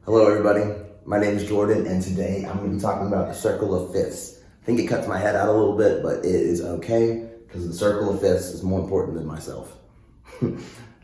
Hello everybody, my name is Jordan and today I'm going to be talking about the circle of fifths. I think it cuts my head out a little bit, but it is okay because the circle of fifths is more important than myself.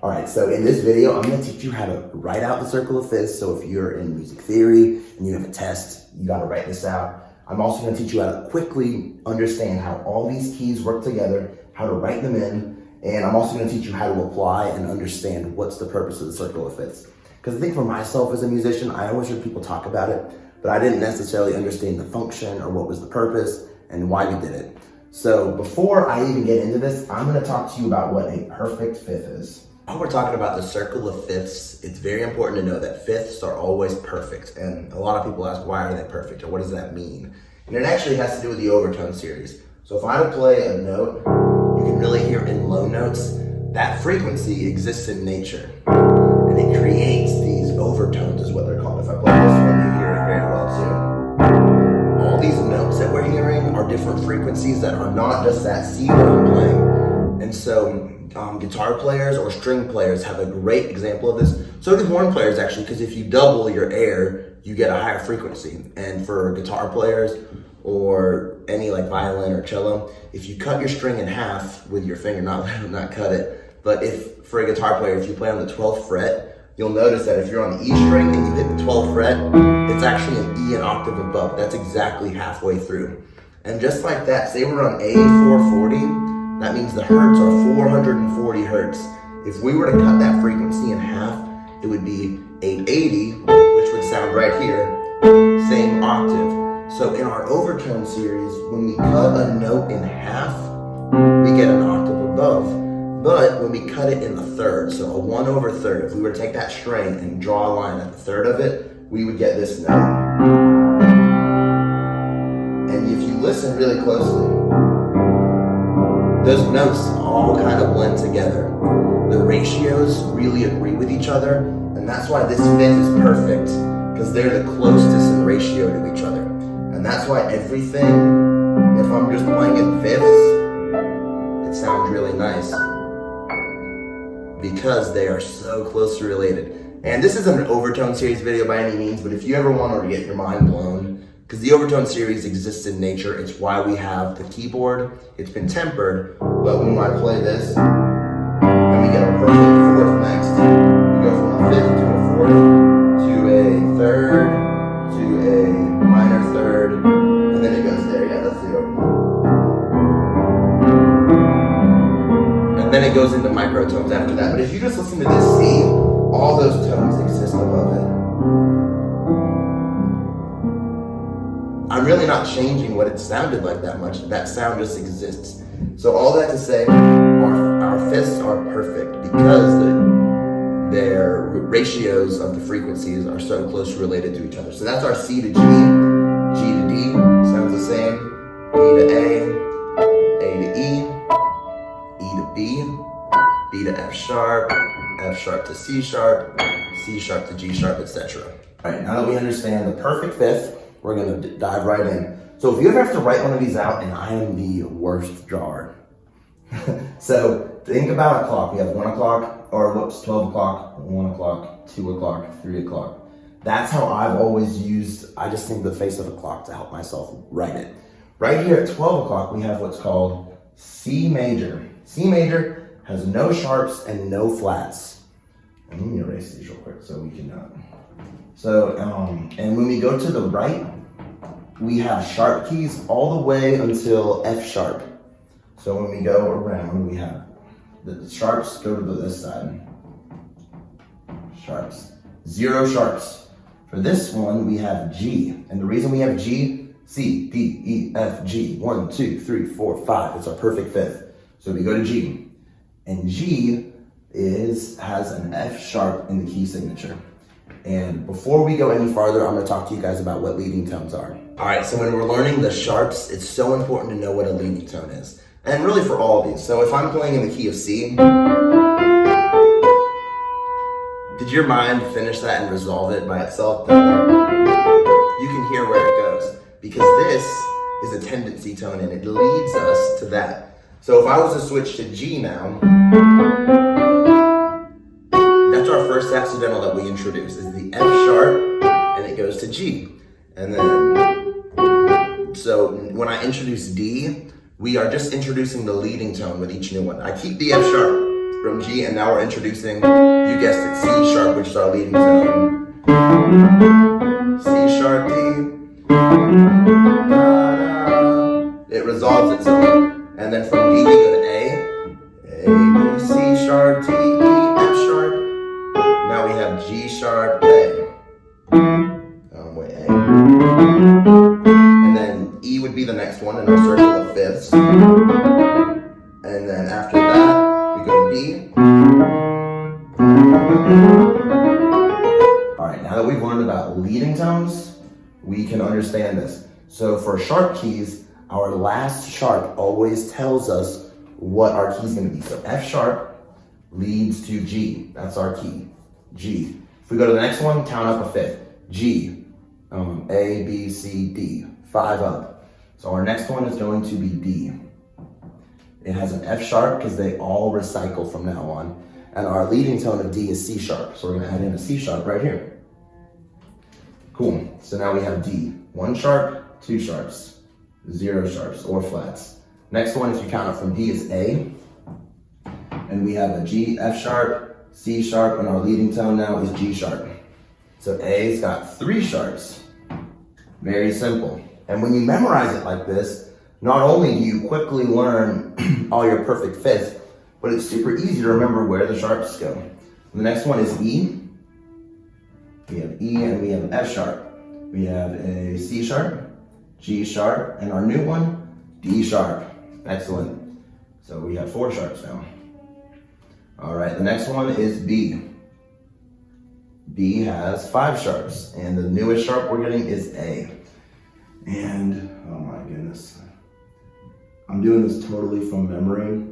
Alright, so in this video I'm going to teach you how to write out the circle of fifths. So if you're in music theory and you have a test, you got to write this out. I'm also going to teach you how to quickly understand how all these keys work together, how to write them in, and I'm also going to teach you how to apply and understand what's the purpose of the circle of fifths. Because I think for myself as a musician, I always heard people talk about it, but I didn't necessarily understand the function or what was the purpose and why we did it. So before I even get into this, I'm going to talk to you about what a perfect fifth is. While we're talking about the circle of fifths, it's very important to know that fifths are always perfect. And a lot of people ask, why are they perfect or what does that mean? And it actually has to do with the overtone series. So if I were to play a note, you can really hear in low notes, that frequency exists in nature. And it creates these overtones is what they're called. If I play this one, you hear it very well too. All these notes that we're hearing are different frequencies that are not just that C that I'm playing. And so guitar players or string players have a great example of this. So do horn players actually, because if you double your air, you get a higher frequency. And for guitar players or any like violin or cello, if you cut your string in half with your finger, not cut it, but if for a guitar player, if you play on the 12th fret, you'll notice that if you're on the E string and you hit the 12th fret, it's actually an E an octave above. That's exactly halfway through. And just like that, say we're on A 440, that means the hertz are 440 hertz. If we were to cut that frequency in half, it would be 880, which would sound right here, same octave. So in our overtone series, when we cut a note in half, we get an octave above. But when we cut it in the third, so a 1/3, if we were to take that string and draw a line at the third of it, we would get this note. And if you listen really closely, those notes all kind of blend together. The ratios really agree with each other, and that's why this fifth is perfect, because they're the closest in ratio to each other. And that's why everything, if I'm just playing in fifths, it sounds really nice, because they are so closely related. And this isn't an overtone series video by any means, but if you ever want to get your mind blown, because the overtone series exists in nature, it's why we have the keyboard. It's been tempered, but when I play this, and we get a perfect fourth next, we go from a fifth to a fourth, to a third, to a minor third, and then it goes there. Yeah, that's the overtone. And then it goes into microtones after that. But if you just listen to this C, all those tones exist above it. I'm really not changing what it sounded like that much. That sound just exists. So all that to say, our fifths are perfect because their ratios of the frequencies are so closely related to each other. So that's our C to G, G to D, sounds the same, D to A to E, E to B, B to F sharp to C sharp to G sharp, etc. All right, now that we understand the perfect fifth, we're going to dive right in. So if you ever have to write one of these out, and I am the worst drawer. So think about a clock. We have 1 o'clock, or 12 o'clock, 1 o'clock, 2 o'clock, 3 o'clock. That's how I've always used, I just think the face of a clock to help myself write it. Right here at 12 o'clock, we have what's called C major. C major has no sharps and no flats. And let me erase these real quick so we can, and when we go to the right, we have sharp keys all the way until F sharp. So when we go around, we have the sharps go to this side. Sharps. 0 sharps. For this one, we have G. And the reason we have G, C, D, E, F, G. 1, 2, 3, 4, 5. It's our perfect fifth. So we go to G. And G has an F sharp in the key signature. And before we go any farther, I'm going to talk to you guys about what leading tones are. All right, so when we're learning the sharps, it's so important to know what a leading tone is. And really for all of these. So if I'm playing in the key of C, did your mind finish that and resolve it by itself? You can hear where it goes, because this is a tendency tone and it leads us to that. So if I was to switch to G now, that's our first accidental that we introduce, is the F sharp it goes to G. And then, so when I introduce D, we are just introducing the leading tone with each new one. I keep the F sharp from G, and now we're introducing, you guessed it, C sharp, which is our leading tone. C sharp, D, da, da. It resolves itself. And then from D we go to A, B, C sharp, D, E, F sharp. Now we have G sharp, A. Wait, A. And then E would be the next one in our circle of fifths. And then after that, we go to B. All right, now that we've learned about leading tones, we can understand this. So for sharp keys, our last sharp always tells us what our key is going to be. So F sharp leads to G. That's our key, G. If we go to the next one, count up a fifth. G, A, B, C, D, 5 up. So our next one is going to be D. It has an F sharp because they all recycle from now on. And our leading tone of D is C sharp. So we're going to add in a C sharp right here. Cool. So now we have D. 1 sharp, 2 sharps, 0 sharps or flats. Next one, if you count up from D, is A. And we have a G, F sharp, C sharp, and our leading tone now is G sharp. So A's got 3 sharps. Very simple. And when you memorize it like this, not only do you quickly learn all your perfect fifths, but it's super easy to remember where the sharps go. The next one is E. We have E and we have an F sharp. We have a C sharp, G sharp, and our new one, D sharp. Excellent. So we have 4 sharps now. All right, the next one is B. B has 5 sharps, and the newest sharp we're getting is A. And, oh my goodness. I'm doing this totally from memory.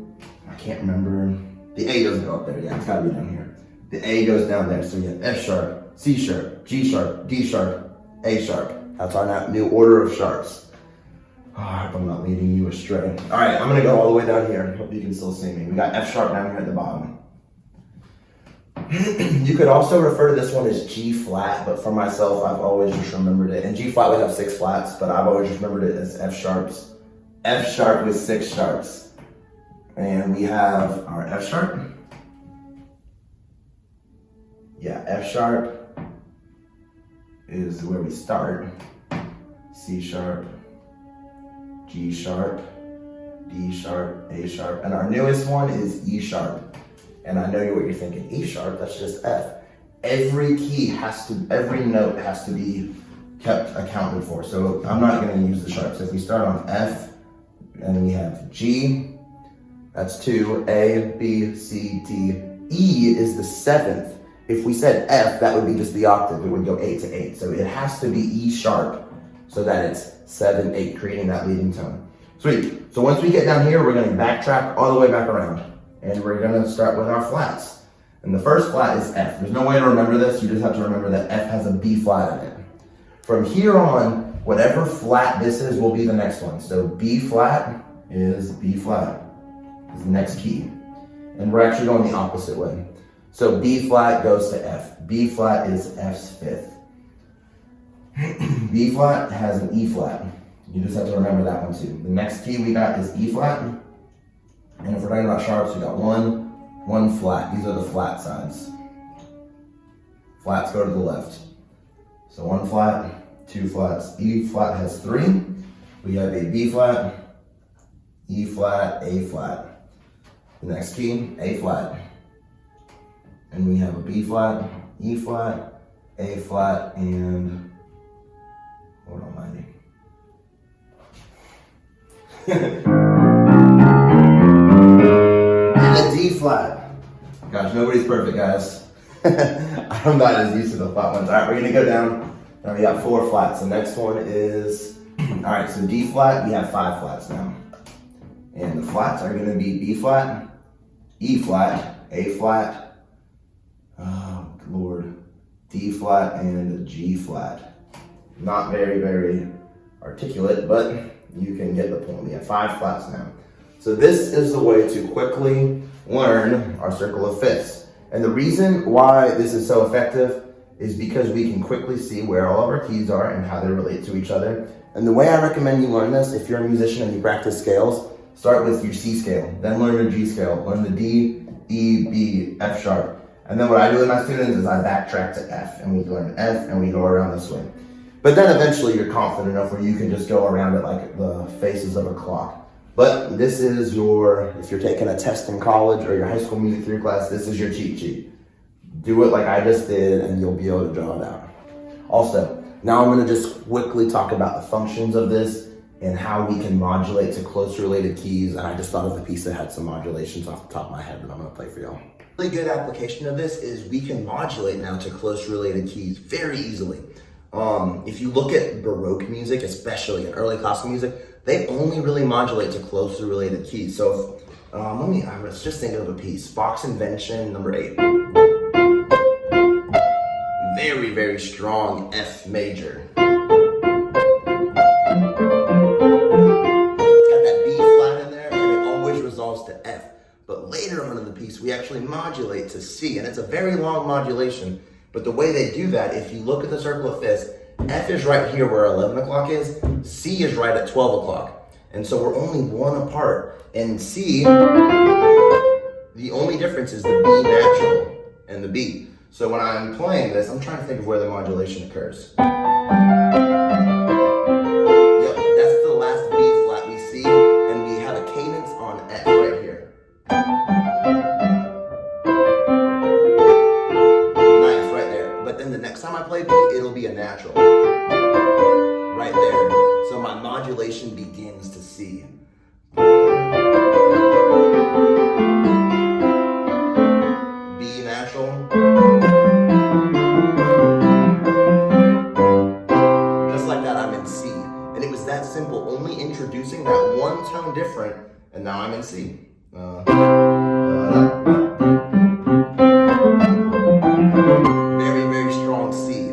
I can't remember. The A doesn't go up there. Yeah, it's gotta be down here. The A goes down there. So we have F sharp, C sharp, G sharp, D sharp, A sharp. That's our new order of sharps. Oh, I hope I'm not leading you astray. All right, I'm gonna go all the way down here. Hope you can still see me. We got F sharp down here at the bottom. You could also refer to this one as G flat, but for myself, I've always just remembered it. And G flat would have 6 flats, but I've always just remembered it as F sharps. F sharp with 6 sharps. And we have our F sharp. Yeah, F sharp is where we start. C sharp, G sharp, D sharp, A sharp. And our newest one is E sharp. And I know what you're thinking, E sharp, that's just F. Every note has to be kept accounted for. So I'm not gonna use the sharps. If we start on F, and we have G, that's 2, A, B, C, D. E is the 7th. If we said F, that would be just the octave. It would go 8 to 8. So it has to be E sharp so that it's 7, 8, creating that leading tone. Sweet. So once we get down here, we're gonna backtrack all the way back around. And we're gonna start with our flats. And the first flat is F. There's no way to remember this. You just have to remember that F has a B flat in it. From here on, whatever flat this is will be the next one. So B flat is B flat, is the next key. And we're actually going the opposite way. So B flat goes to F. B flat is F's 5th. B flat has an E flat. You just have to remember that one too. The next key we got is E flat. And if we're talking about sharps, we got one flat. These are the flat sides. Flats go to the left. So 1 flat, 2 flats. E flat has 3. We have a B flat, E flat, A flat. The next key, A flat. And we have a B flat, E flat, A flat, and Lord Almighty. And a D flat. Gosh, nobody's perfect, guys. I'm not as used to the flat ones. All right, we're gonna go down. Now we got 4 flats. The next one is, all right, so D flat, we have 5 flats now. And the flats are gonna be B flat, E flat, A flat, oh Lord, D flat, and G flat. Not very, very articulate, but you can get the point. We have 5 flats now. So this is the way to quickly learn our circle of fifths. And the reason why this is so effective is because we can quickly see where all of our keys are and how they relate to each other. And the way I recommend you learn this, if you're a musician and you practice scales, start with your C scale, then learn your G scale, learn the D, E, B, F sharp. And then what I do with my students is I backtrack to F, and we learn F, and we go around this way. But then eventually you're confident enough where you can just go around it like the faces of a clock. But this is your, if you're taking a test in college or your high school music theory class, this is your cheat sheet. Do it like I just did, and you'll be able to draw it out. Also, now I'm gonna just quickly talk about the functions of this and how we can modulate to close related keys. And I just thought of a piece that had some modulations off the top of my head that I'm gonna play for y'all. Really good application of this is we can modulate now to close related keys very easily. If you look at Baroque music, especially in early classical music, they only really modulate to closely related keys. So I was just thinking of a piece, Bach's Invention number 8. Very, very strong F major. It's got that B flat in there, and it always resolves to F. But later on in the piece, we actually modulate to C, and it's a very long modulation. But the way they do that, if you look at the circle of fifths, F is right here where 11 o'clock is, C is right at 12 o'clock. And so we're only one apart. And C, the only difference is the B natural and the B. So when I'm playing this, I'm trying to think of where the modulation occurs. Yep, that's the last B flat we see, and we have a cadence on F right here. Nice, right there. But then the next time I play B, it'll be a natural. Right there. So my modulation begins to C. B natural. Just like that, I'm in C. And it was that simple, only introducing that one tone different, and now I'm in C. Very, very strong C.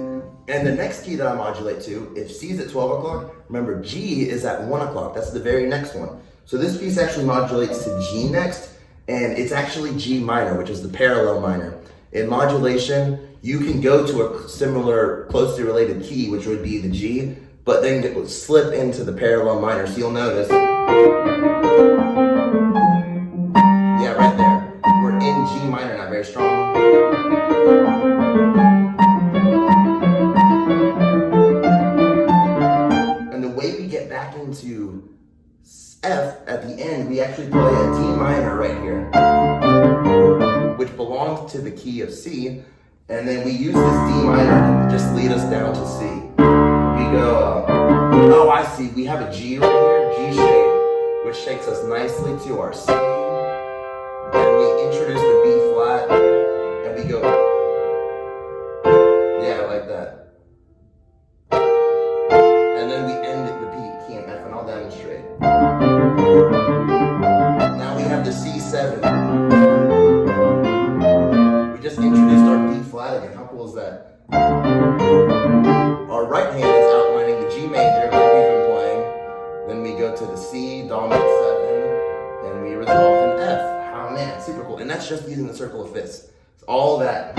And the next key that I modulate to, if C is at 12 o'clock, remember G is at 1 o'clock. That's the very next one. So this piece actually modulates to G next, and it's actually G minor, which is the parallel minor. In modulation, you can go to a similar, closely related key, which would be the G, but then it will slip into the parallel minor. So you'll notice, yeah, right there. We're in G minor now, very strong. And the way we get back into F at the end, we actually play a D minor right here, which belongs to the key of C, and then we use this D minor to just lead us down to C. We go, oh I see, we have a G right here, G shape, which takes us nicely to our C, and we introduce the B flat, and we go, yeah, like that. And then we end at the B, key, and F, and I'll demonstrate. Now we have the C7. We just introduced our B flat again. How cool is that? Our right hand is outlining the G major like we've been playing. Then we go to the C, dominant 7, and we resolve in F. Oh man, super cool. And that's just using the circle of fifths. It's all that.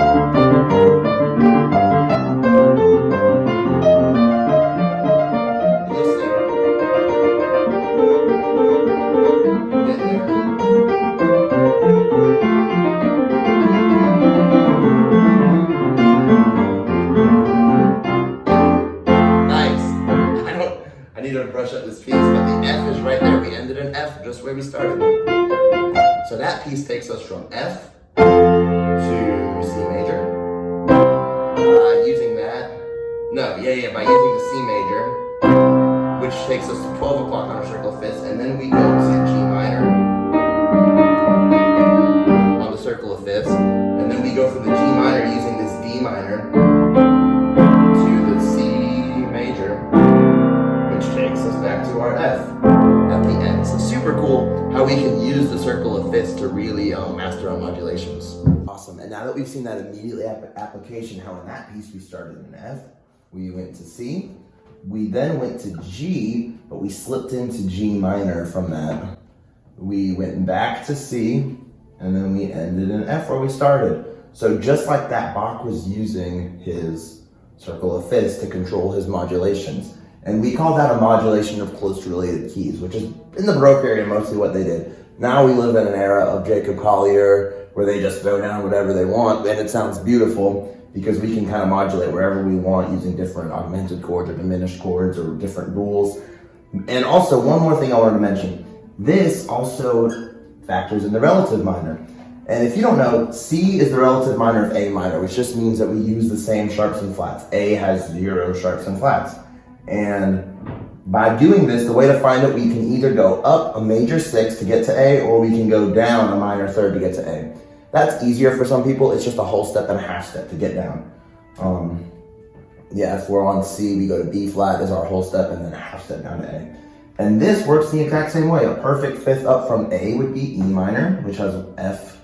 Brush up this piece, but the F is right there. We ended in F, just where we started. So that piece takes us from F to C major. Using that, by using the C major, which takes us to 12 o'clock on our circle of fifths, and then we go to G minor on the circle of fifths, and then we go from the G minor using this D minor to the C major, takes us back to our F at the end. So super cool how we can use the circle of fifths to really master our modulations. Awesome. And now that we've seen that immediately application, how in that piece we started in F, we went to C, we then went to G, but we slipped into G minor from that. We went back to C, and then we ended in F where we started. So just like that, Bach was using his circle of fifths to control his modulations. And we call that a modulation of close related keys, which is in the Baroque area mostly what they did. Now we live in an era of Jacob Collier where they just throw down whatever they want, and it sounds beautiful because we can kind of modulate wherever we want using different augmented chords or diminished chords or different rules. And also, one more thing I wanted to mention. This also factors in the relative minor. And if you don't know, C is the relative minor of A minor, which just means that we use the same sharps and flats. A has 0 sharps and flats. And by doing this, the way to find it, we can either go up a major 6 to get to A, or we can go down a minor 3rd to get to A. That's easier for some people. It's just a whole step and a half step to get down. If we're on C, we go to B flat as our whole step and then a half step down to A. And this works the exact same way. A perfect fifth up from A would be E minor, which has F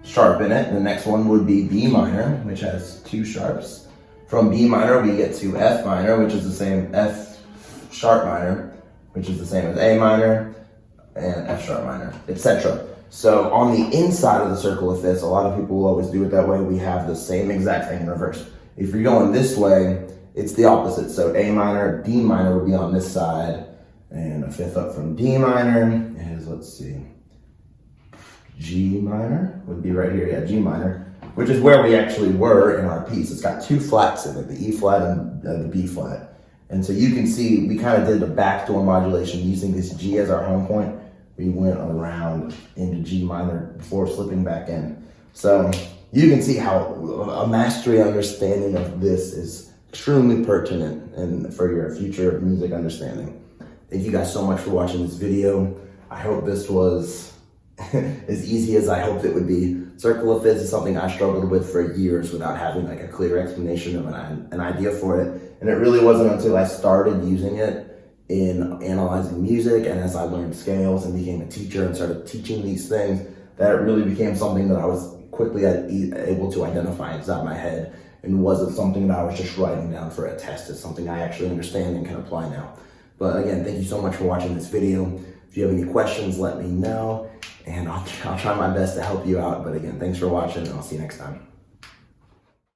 sharp in it. The next one would be B minor, which has 2 sharps. From B minor, we get to F minor, which is the same F sharp minor, which is the same as A minor, and F sharp minor, etc. So on the inside of the circle of fifths, a lot of people will always do it that way. We have the same exact thing in reverse. If you're going this way, it's the opposite. So A minor, D minor would be on this side, and a fifth up from D minor is, let's see, G minor would be right here. Yeah, G minor, which is where we actually were in our piece. It's got 2 flats in it, the E flat and the B flat. And so you can see we kind of did the backdoor modulation using this G as our home point. We went around into G minor before slipping back in. So you can see how a mastery understanding of this is extremely pertinent and for your future music understanding. Thank you guys so much for watching this video. I hope this was as easy as I hoped it would be. Circle of fifths is something I struggled with for years without having like a clear explanation of an idea for it. And it really wasn't until I started using it in analyzing music and as I learned scales and became a teacher and started teaching these things that it really became something that I was quickly able to identify inside my head and wasn't something that I was just writing down for a test. It's something I actually understand and can apply now. But again, thank you so much for watching this video. If you have any questions, let me know, and I'll try my best to help you out. But again, thanks for watching, and I'll see you next time.